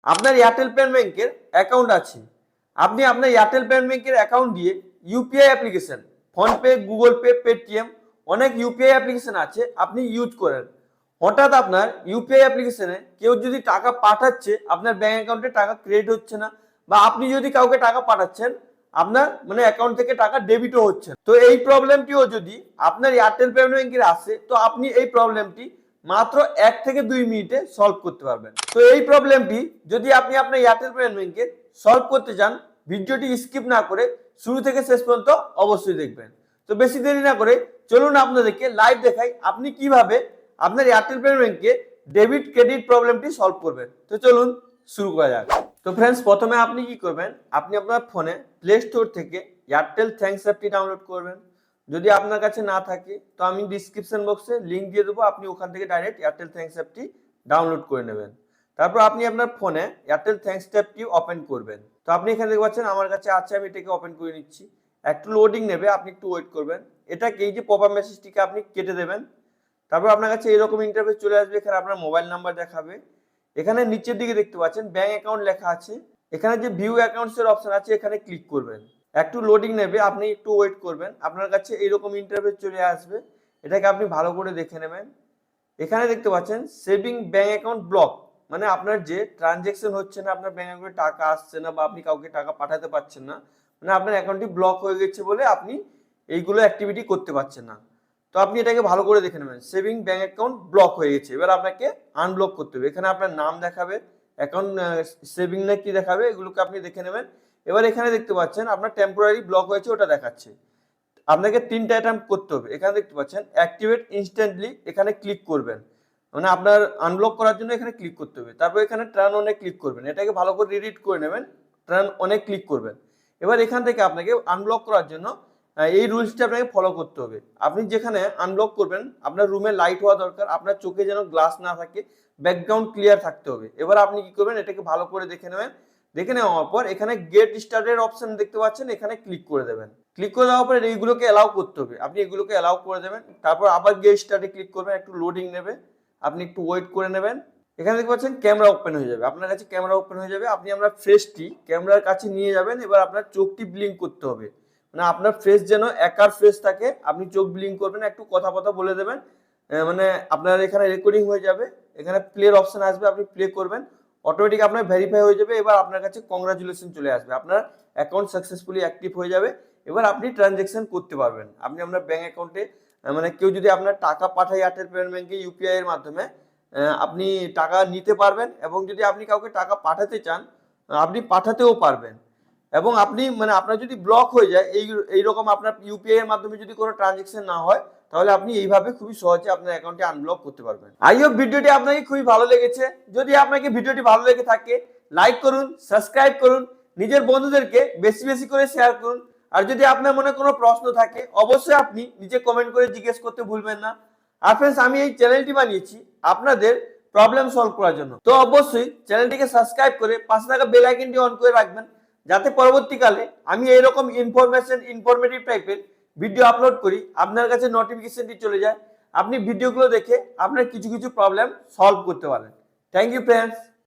আপনার Airtel payment ব্যাংকের account আছে, আপনি আপনার এয়ারটেল পেমেন্ট ব্যাংকের অ্যাকাউন্ট দিয়ে UPI application, PhonePe, Google pay, Paytm, অনেক ইউপিআই অ্যাপ্লিকেশন আছে আপনি ইউজ করেন। হঠাৎ আপনার ইউপিআই অ্যাপ্লিকেশনে কেউ যদি টাকা পাঠাচ্ছে, আপনার ব্যাংক অ্যাকাউন্টে টাকা ক্রেডিট হচ্ছে না, বা আপনি যদি কাউকে টাকা পাঠাচ্ছেন আপনার মানে অ্যাকাউন্ট থেকে টাকা ডেবিটও হচ্ছে। তো এই প্রবলেমটিও যদি আপনার এয়ারটেল পেমেন্ট ব্যাংকের আসে, তো আপনি এই প্রবলেমটি মাত্র 1 থেকে 2 মিনিটে সলভ করতে পারবেন। তো এই প্রবলেমটি যদি আপনি আপনার এয়ারটেল পেমেন্ট ব্যাংকে সলভ করতে চান, ভিডিওটি স্কিপ না করে শুরু থেকে শেষ পর্যন্ত অবশ্যই দেখবেন। তো বেশি দেরি না করে চলুন আপনাদেরকে লাইভ দেখাই আপনি কিভাবে আপনার এয়ারটেল পেমেন্ট ব্যাংকে ডেবিট ক্রেডিট প্রবলেমটি সলভ করবেন। তো চলুন শুরু করা যাক। তো ফ্রেন্ডস, প্রথমে আপনি কি করবেন, আপনি আপনার ফোনে প্লে স্টোর থেকে এয়ারটেল থ্যাঙ্কস অ্যাপটি ডাউনলোড করবেন। যদি আপনার কাছে না থাকে তো আমি ডিসক্রিপশন বক্সে লিঙ্ক দিয়ে দেবো, আপনি ওখান থেকে ডাইরেক্ট এয়ারটেল থ্যাঙ্কস অ্যাপটি ডাউনলোড করে নেবেন। তারপর আপনি আপনার ফোনে এয়ারটেল থ্যাঙ্কস অ্যাপটি ওপেন করবেন। তো আপনি এখানে দেখতে পাচ্ছেন আমার কাছে আছে, আমি এটাকে ওপেন করে নিচ্ছি। একটু লোডিং নেবে, আপনি একটু ওয়েট করবেন। এটাকে এই যে পপআপ মেসেজটিকে আপনি কেটে দেবেন। তারপর আপনার কাছে এরকম ইন্টারফেস চলে আসবে, এখানে আপনার মোবাইল নাম্বার দেখাবে। এখানে নিচের দিকে দেখতে পাচ্ছেন ব্যাংক অ্যাকাউন্ট লেখা আছে, এখানে যে ভিউ অ্যাকাউন্টস এর অপশন আছে এখানে ক্লিক করবেন। একটু লোডিং নেবে, আপনি একটু ওয়েট করবেন। আপনার কাছে এইরকম ইন্টারফেস চলে আসবে, এটাকে আপনি ভালো করে দেখে নেবেন। এখানে দেখতে পাচ্ছেন সেভিং ব্যাংক অ্যাকাউন্ট ব্লক, মানে আপনার যে ট্রানজ্যাকশন হচ্ছে না, আপনার ব্যাংক অ্যাকাউন্টে টাকা আসছে না, বা আপনি কাউকে টাকা পাঠাতে পারছেন না, মানে আপনার অ্যাকাউন্টটি ব্লক হয়ে গেছে বলে আপনি এইগুলো অ্যাক্টিভিটি করতে পারছেন না। তো আপনি এটাকে ভালো করে দেখে নেবেন, সেভিং ব্যাংক অ্যাকাউন্ট ব্লক হয়ে গেছে। এবার আপনাকে আনব্লক করতে হবে। এখানে আপনার নাম দেখাবে, অ্যাকাউন্ট সেভিং না কি দেখাবে, এগুলোকে আপনি দেখে নেবেন। এবার এখানে দেখতে পাচ্ছেন আপনার টেম্পোরারি ব্লক হয়েছে, ওটা দেখাচ্ছে। আপনাকে 3টা অ্যাটেম্প করতে হবে। এখানে দেখতে পাচ্ছেন অ্যাক্টিভেট ইনস্ট্যান্টলি, এখানে ক্লিক করবেন, মানে আপনার আনব্লক করার জন্য এখানে ক্লিক করতে হবে। তারপর এখানে টার্ন অনে ক্লিক করবেন, এটাকে ভালো করে রিড করে নেবেন, টার্ন অনে ক্লিক করবেন। এবার এখান থেকে আপনাকে আনব্লক করার জন্য এই রুলসটা আপনাকে ফলো করতে হবে। আপনি যেখানে আনব্লক করবেন আপনার রুমে লাইট হওয়া দরকার, আপনার চোখে যেন গ্লাস না থাকে, ব্যাকগ্রাউন্ড ক্লিয়ার থাকতে হবে। এবার আপনি কি করবেন, এটাকে ভালো করে দেখে নেবেন। দেখে নেওয়ার পর এখানে গেট স্টার্টের অপশন দেখতে পাচ্ছেন, এখানে ক্লিক করে দেবেন। ক্লিক করে দেওয়ার পরে এইগুলোকে অ্যালাউ করতে হবে, আপনি এগুলোকে অ্যালাউ করে দেবেন। তারপর আবার গেট স্টার্টে ক্লিক করবেন, একটু লোডিং নেবে, আপনি একটু ওয়েট করে নেবেন। এখানে দেখতে পাচ্ছেন ক্যামেরা ওপেন হয়ে যাবে, আপনার কাছে ক্যামেরা ওপেন হয়ে যাবে। আপনি আপনার ফেসটি ক্যামেরার কাছে নিয়ে যাবেন। এবার আপনার চোখটি ব্লিঙ্ক করতে হবে, মানে আপনার ফেস যেন একার ফেস থাকে, আপনি চোখ ব্লিঙ্ক করবেন, একটু কথা বলে দেবেন। মানে আপনার এখানে রেকর্ডিং হয়ে যাবে, এখানে প্লের অপশন আসবে, আপনি প্লে করবেন, অটোমেটিক আপনার ভেরিফাই হয়ে যাবে। এবার আপনার কাছে কংগ্রাচুলেশন চলে আসবে, আপনার অ্যাকাউন্ট সাকসেসফুলি অ্যাক্টিভ হয়ে যাবে। এবার আপনি ট্রানজ্যাকশন করতে পারবেন। আপনি আপনার ব্যাংক অ্যাকাউন্টে মানে কেউ যদি আপনার টাকা পাঠায় এয়ারটেল পেমেন্ট ব্যাংকে ইউপিআই এর মাধ্যমে, আপনি টাকা নিতে পারবেন, এবং যদি আপনি কাউকে টাকা পাঠাতে চান আপনি পাঠাতেও পারবেন। এবং আপনি মানে আপনার যদি ব্লক হয়ে যায় এইরকম আপনার ইউপিআই এর মাধ্যমে যদি কোনো ট্রানজ্যাকশন না হয়, তাহলে আপনি এইভাবে খুবই সহজে আপনার অ্যাকাউন্টে আনব্লক করতে পারবেন। আই হোপ ভিডিওটি আপনাকে খুবই ভালো লেগেছে। যদি আপনাকে ভিডিওটি ভালো লেগে থাকে লাইক করুন, সাবস্ক্রাইব করুন, নিজের বন্ধুদেরকে বেশি বেশি করে শেয়ার করুন। আর যদি আপনার মনে কোনো প্রশ্ন থাকে অবশ্যই আপনি নিজে কমেন্ট করে জিজ্ঞেস করতে ভুলবেন না। আর ফ্রেন্ডস, আমি এই চ্যানেলটি বানিয়েছি আপনাদের প্রবলেম সলভ করার জন্য। তো অবশ্যই চ্যানেলটিকে সাবস্ক্রাইব করে পাশে থাকা বেল আইকনটি অন করে রাখবেন, যাতে পরবর্তীকালে আমি এরকম ইনফরমেটিভ টাইপের ভিডিও আপলোড করি আপনার কাছে নোটিফিকেশনটি চলে যায়, আপনি ভিডিওগুলো দেখে আপনার কিছু প্রবলেম সলভ করতে পারেন। Thank you friends.